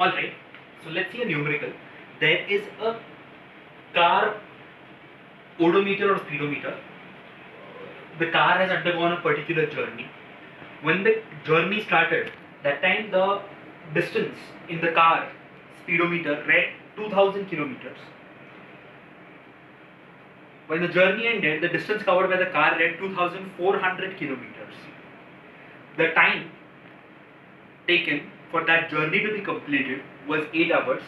Alright, so let's see a numerical. There is a car odometer or speedometer. The car has undergone a particular journey. When the journey started, that time the distance in the car speedometer read 2000 kilometers. When the journey ended, the distance covered by the car read 2400 kilometers. The time taken for that journey to be completed was 8 hours.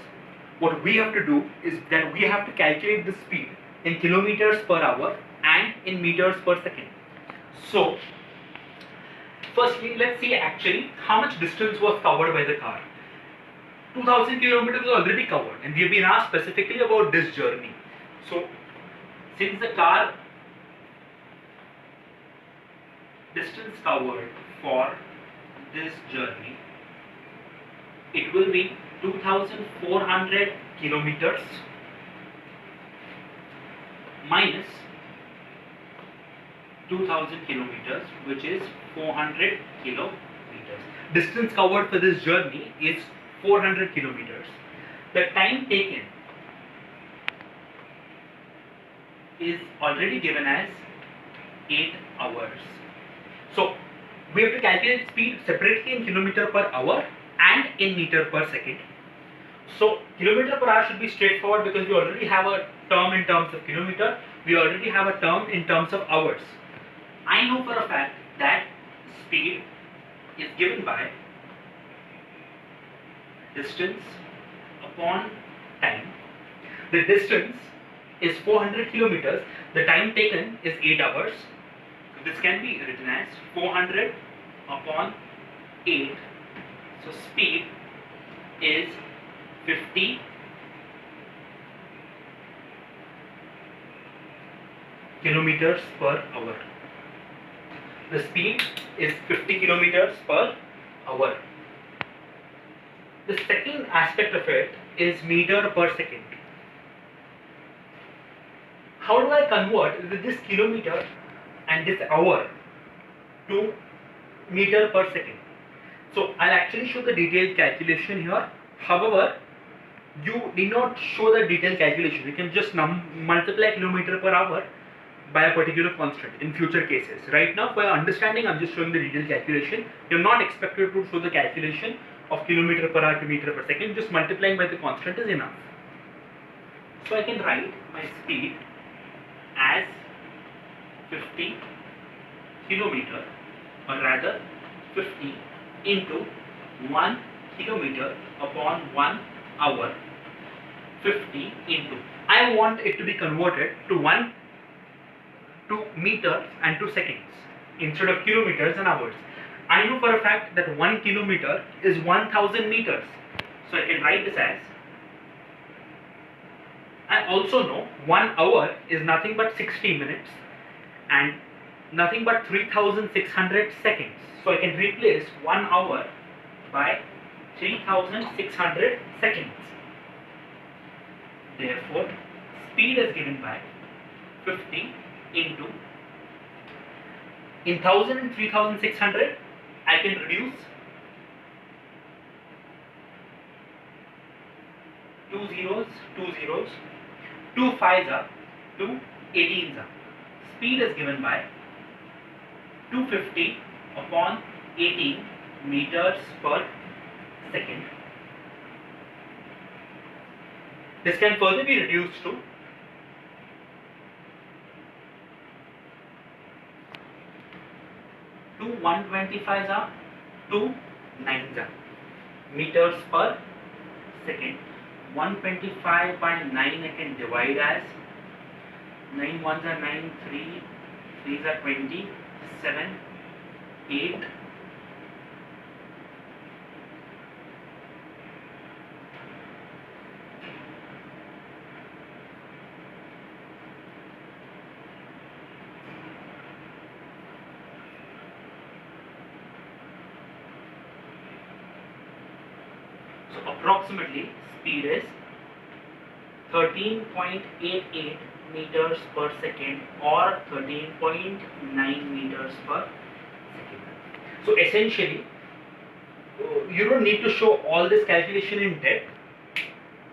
What we have to do is that we have to calculate the speed in kilometers per hour and in meters per second. So, firstly, let's see actually how much distance was covered by the car. 2000 kilometers is already covered, and we have been asked specifically about this journey. So, since the car distance covered for this journey, it will be 2400 kilometers minus 2000 kilometers, which is 400 kilometers. Distance covered for this journey is 400 kilometers. The time taken is already given as 8 hours. So we have to calculate speed separately in kilometer per hour and in meter per second. So kilometer per hour should be straightforward because we already have a term in terms of kilometer. We already have a term in terms of hours. I know for a fact that speed is given by distance upon time. The distance is 400 kilometers. The time taken is 8 hours. So this can be written as 400 upon 8. So speed is 50 kilometers per hour. The speed is 50 kilometers per hour. The second aspect of it is meter per second. How do I convert this kilometer and this hour to meter per second? So I'll actually show the detailed calculation here. However, you need not show the detailed calculation. You can just multiply kilometer per hour by a particular constant in future cases. Right now, for your understanding, I'm just showing the detailed calculation. You're not expected to show the calculation of kilometer per hour to meter per second. Just multiplying by the constant is enough. So I can write my speed as 50 kilometer, or rather 50 into 1 kilometer upon 1 hour. 50 into, I want it to be converted to meters and to seconds instead of kilometers and hours. I know for a fact that 1 kilometer is 1000 meters. So I can write this as, I also know 1 hour is nothing but 60 minutes and nothing but 3600 seconds. So I can replace 1 hour by 3600 seconds. Therefore, speed is given by 50 into, in 1000 and 3600, I can reduce 2 zeros, 2 zeros, 2 5s are, 2 18s are. Speed is given by 250 upon 18 meters per second. This can further be reduced to 125s are, 2 9s are meters per second. 125 by 9 I can divide as 9 ones are 9, 3 3s are 20, 7, 8. So approximately speed is 13.88 meters per second or 13.9 meters per second. So essentially you don't need to show all this calculation in depth.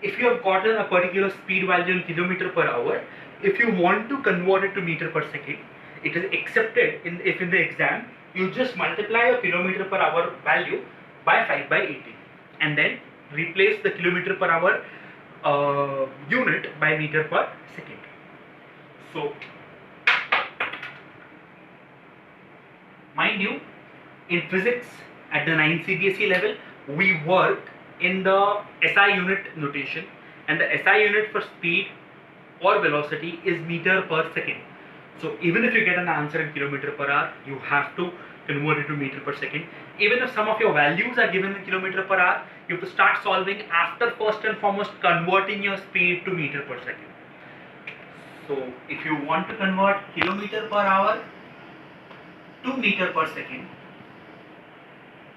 If you have gotten a particular speed value in kilometer per hour, if you want to convert it to meter per second, it is accepted if in the exam you just multiply your kilometer per hour value by 5 by 80 and then replace the kilometer per hour unit by meter per second. So mind you, in physics at the 9 CBSE level, we work in the SI unit notation, and the SI unit for speed or velocity is meter per second. So even if you get an answer in kilometer per hour, you have to convert it to meter per second. Even if some of your values are given in kilometer per hour, you have to start solving after first and foremost converting your speed to meter per second. So if you want to convert kilometer per hour to meter per second,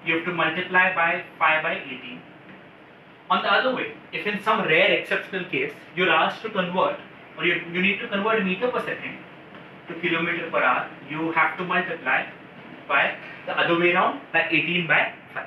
you have to multiply by 5 by 18. On the other way, if in some rare exceptional case you're asked to convert, or you need to convert meter per second to kilometer per hour, you have to multiply by the other way around by 18 by 5.